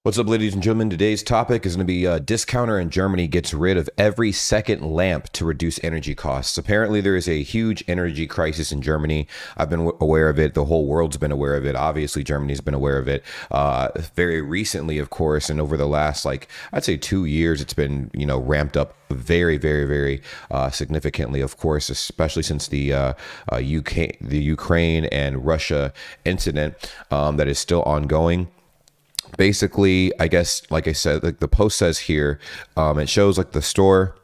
What's up, ladies and gentlemen? Today's topic is going to be a discounter in Germany gets rid of every second lamp to reduce energy costs. Apparently, there is a huge energy crisis in Germany. I've been aware of it. The whole world's been aware of it. Obviously, Germany's been aware of it very recently, of course. And over the last, I'd say 2 years, it's been, ramped up very significantly, of course, especially since the Ukraine and Russia incident that is still ongoing. Basically, I guess, like I said, like the post says here, it shows like the store,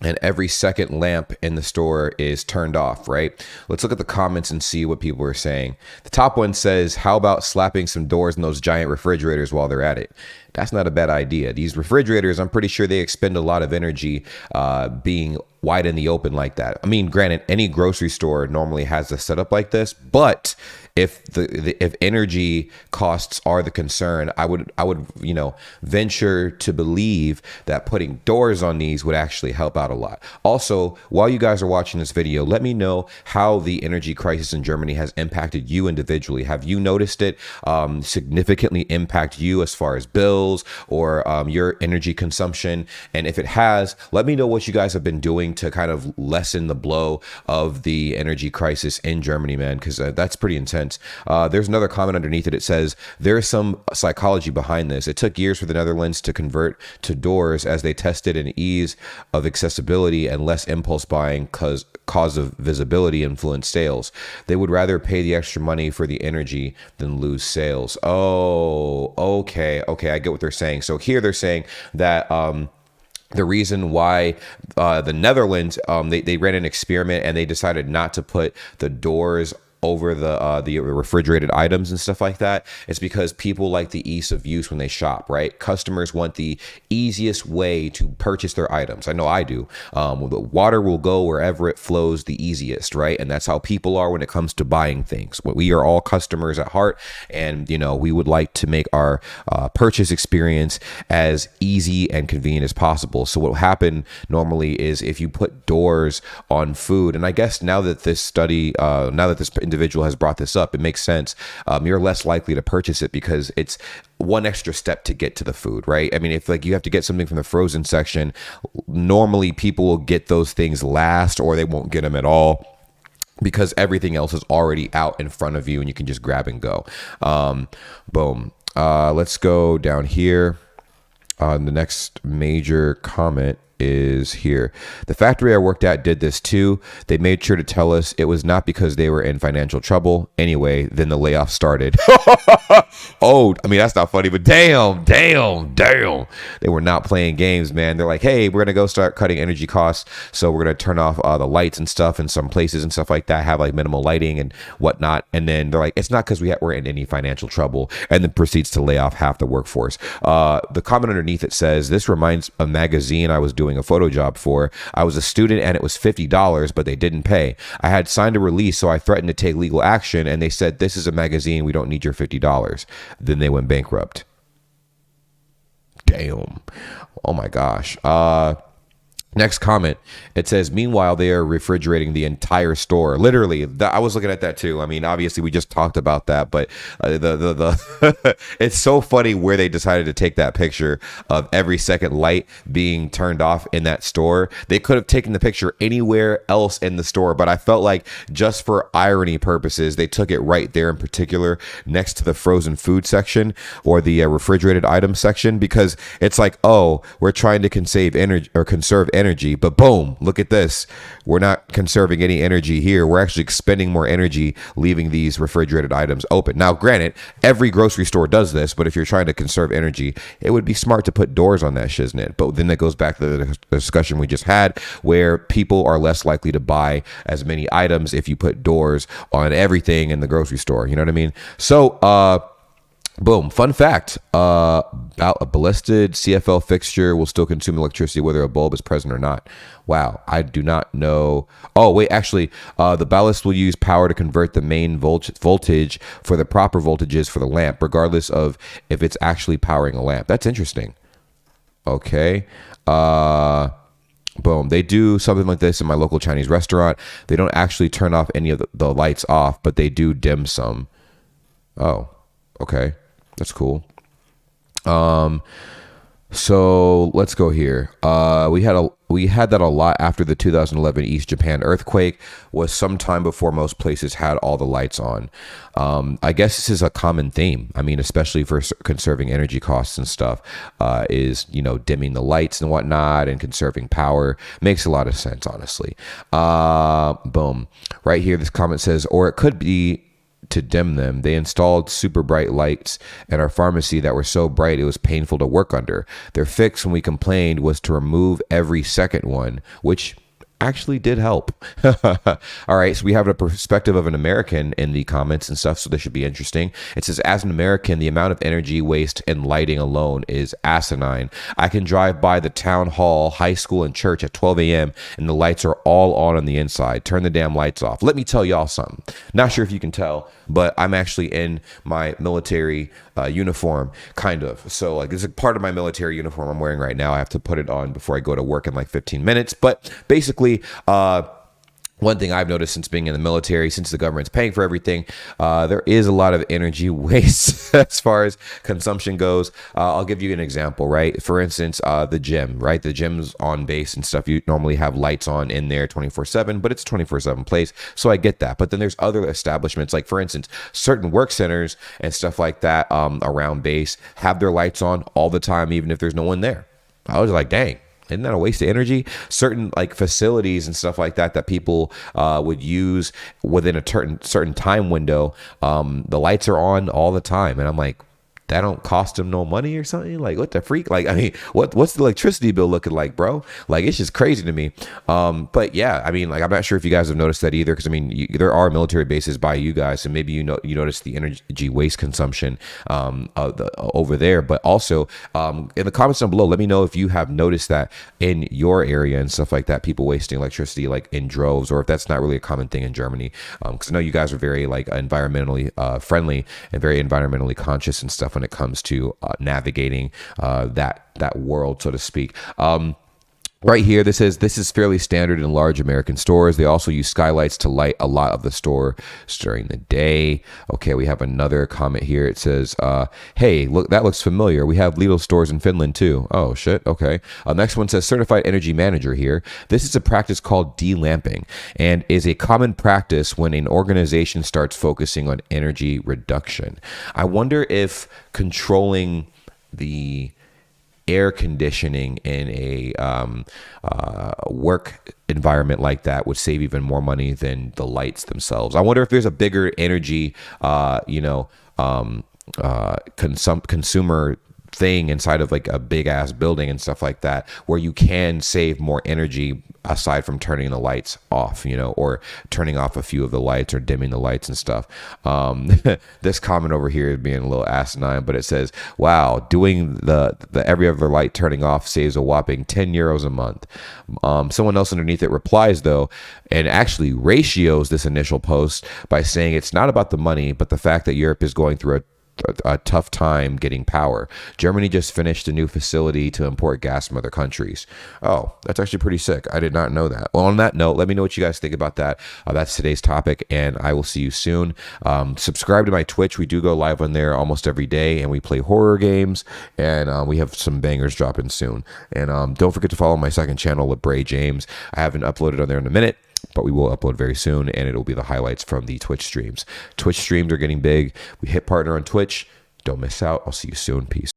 and every second lamp in the store is turned off, right? Let's look at the comments and see what people are saying. The top one says, how about slapping some doors in those giant refrigerators while they're at it? That's not a bad idea. These refrigerators, I'm pretty sure they expend a lot of energy being wide in the open like that. I mean, granted, any grocery store normally has a setup like this, but if energy costs are the concern, I would venture to believe that putting doors on these would actually help out a lot. Also, while you guys are watching this video, let me know how the energy crisis in Germany has impacted you individually. Have you noticed it significantly impact you as far as bills or your energy consumption? And if it has, let me know what you guys have been doing to kind of lessen the blow of the energy crisis in Germany, man, because that's pretty intense. There's another comment underneath it. It says, there's some psychology behind this. It took years for the Netherlands to convert to doors as they tested an ease of accessibility and less impulse buying cause of visibility influence sales. They would rather pay the extra money for the energy than lose sales. Oh, okay. I get what they're saying. So here they're saying that the reason why the Netherlands, they ran an experiment and they decided not to put the doors over the refrigerated items and stuff like that. It's because people like the ease of use when they shop, right? Customers want the easiest way to purchase their items. I know I do. The water will go wherever it flows the easiest, right? And that's how people are when it comes to buying things. We are all customers at heart, and we would like to make our purchase experience as easy and convenient as possible. So what will happen normally is if you put doors on food, and I guess now that this individual has brought this up, it makes sense. You're less likely to purchase it because it's one extra step to get to the food, right? I mean, if you have to get something from the frozen section, normally people will get those things last, or they won't get them at all, because everything else is already out in front of you and you can just grab and go. Boom. Let's go down here. The next major comment is here. The factory I worked at did this too. They made sure to tell us it was not because they were in financial trouble. Anyway, then the layoff started. Oh, I mean, that's not funny, but damn. They were not playing games, man. They're like, hey, we're going to go start cutting energy costs. So we're going to turn off the lights and stuff in some places and stuff like that, have like minimal lighting and whatnot. And then they're like, it's not because we're in any financial trouble, and then proceeds to lay off half the workforce. The comment underneath it says, this reminds a magazine I was doing a photo job for. I was a student and it was $50, but they didn't pay. I had signed a release, so I threatened to take legal action, and they said, this is a magazine, we don't need your $50. Then they went bankrupt. Damn. Oh my gosh. Next comment, it says, meanwhile, they are refrigerating the entire store. Literally, I was looking at that too. I mean, obviously, we just talked about that, but it's so funny where they decided to take that picture of every second light being turned off in that store. They could have taken the picture anywhere else in the store, but I felt like just for irony purposes, they took it right there in particular next to the frozen food section or the refrigerated item section, because it's like, oh, we're trying to conserve energy, but boom, look at this. We're not conserving any energy here. We're actually expending more energy leaving these refrigerated items open. Now, granted, every grocery store does this, but if you're trying to conserve energy, it would be smart to put doors on that shiznit. But then that goes back to the discussion we just had, where people are less likely to buy as many items if you put doors on everything in the grocery store. You know what I mean? So, boom. Fun fact, a ballasted CFL fixture will still consume electricity whether a bulb is present or not. Wow, I do not know. Oh, wait, actually, the ballast will use power to convert the main voltage for the proper voltages for the lamp, regardless of if it's actually powering a lamp. That's interesting. Okay. Boom. They do something like this in my local Chinese restaurant. They don't actually turn off any of the lights off, but they do dim some. Oh, okay. That's cool. So let's go here. We had that a lot after the 2011 East Japan earthquake. Was sometime before most places had all the lights on. I guess this is a common theme. I mean, especially for conserving energy costs and stuff, is dimming the lights and whatnot and conserving power makes a lot of sense, honestly. Boom. Right here, this comment says, or it could be to dim them. They installed super bright lights at our pharmacy that were so bright it was painful to work under. Their fix when we complained was to remove every second one, which actually did help. All right, so we have a perspective of an American in the comments and stuff, so this should be interesting. It says, as an American, the amount of energy waste in lighting alone is asinine. I can drive by the town hall, high school, and church at 12 a.m. and the lights are all on the inside. Turn the damn lights off. Let me tell y'all something. Not sure if you can tell, but I'm actually in my military uniform, kind of. So like, this is a part of my military uniform I'm wearing right now. I have to put it on before I go to work in like 15 minutes. But basically, one thing I've noticed since being in the military, since the government's paying for everything, there is a lot of energy waste as far as consumption goes. I'll give you an example, right? For instance, the gym, right? The gym's on base and stuff. You normally have lights on in there 24/7, but it's a 24/7 place. So I get that. But then there's other establishments, like for instance, certain work centers and stuff like that around base have their lights on all the time, even if there's no one there. I was like, dang. Isn't that a waste of energy? Certain like facilities and stuff like that people would use within a certain time window, the lights are on all the time, and I'm like, that don't cost them no money or something? Like, what the freak? Like, I mean, what's the electricity bill looking like, bro? Like, it's just crazy to me. But yeah, I mean, like, I'm not sure if you guys have noticed that either, because I mean, there are military bases by you guys, so maybe you notice the energy waste consumption over there. But also, in the comments down below, let me know if you have noticed that in your area and stuff like that, people wasting electricity like in droves, or if that's not really a common thing in Germany. Because I know you guys are very like environmentally friendly and very environmentally conscious and stuff when it comes to navigating that world, so to speak. Right here, this is fairly standard in large American stores. They also use skylights to light a lot of the stores during the day. Okay, we have another comment here. It says, hey, look, that looks familiar. We have Lidl stores in Finland too. Oh, shit. Okay. Next one says certified energy manager here. This is a practice called delamping and is a common practice when an organization starts focusing on energy reduction. I wonder if controlling the air conditioning in a work environment like that would save even more money than the lights themselves. I wonder if there's a bigger energy, consumer thing inside of like a big ass building and stuff like that, where you can save more energy aside from turning the lights off, or turning off a few of the lights or dimming the lights and stuff. This comment over here is being a little asinine, but it says, wow, doing the every other light turning off saves a whopping 10 euros a month. Someone else underneath it replies though, and actually ratios this initial post by saying it's not about the money, but the fact that Europe is going through a tough time getting power. Germany just finished a new facility to import gas from other countries. Oh, that's actually pretty sick. I did not know that. Well, on that note, let me know what you guys think about that. That's today's topic, and I will see you soon. Subscribe to my Twitch. We do go live on there almost every day, and we play horror games, and we have some bangers dropping soon. And don't forget to follow my second channel with Bray James. I haven't uploaded on there in a minute, but we will upload very soon, and it'll be the highlights from the Twitch streams. Twitch streams are getting big. We hit partner on Twitch. Don't miss out. I'll see you soon. Peace.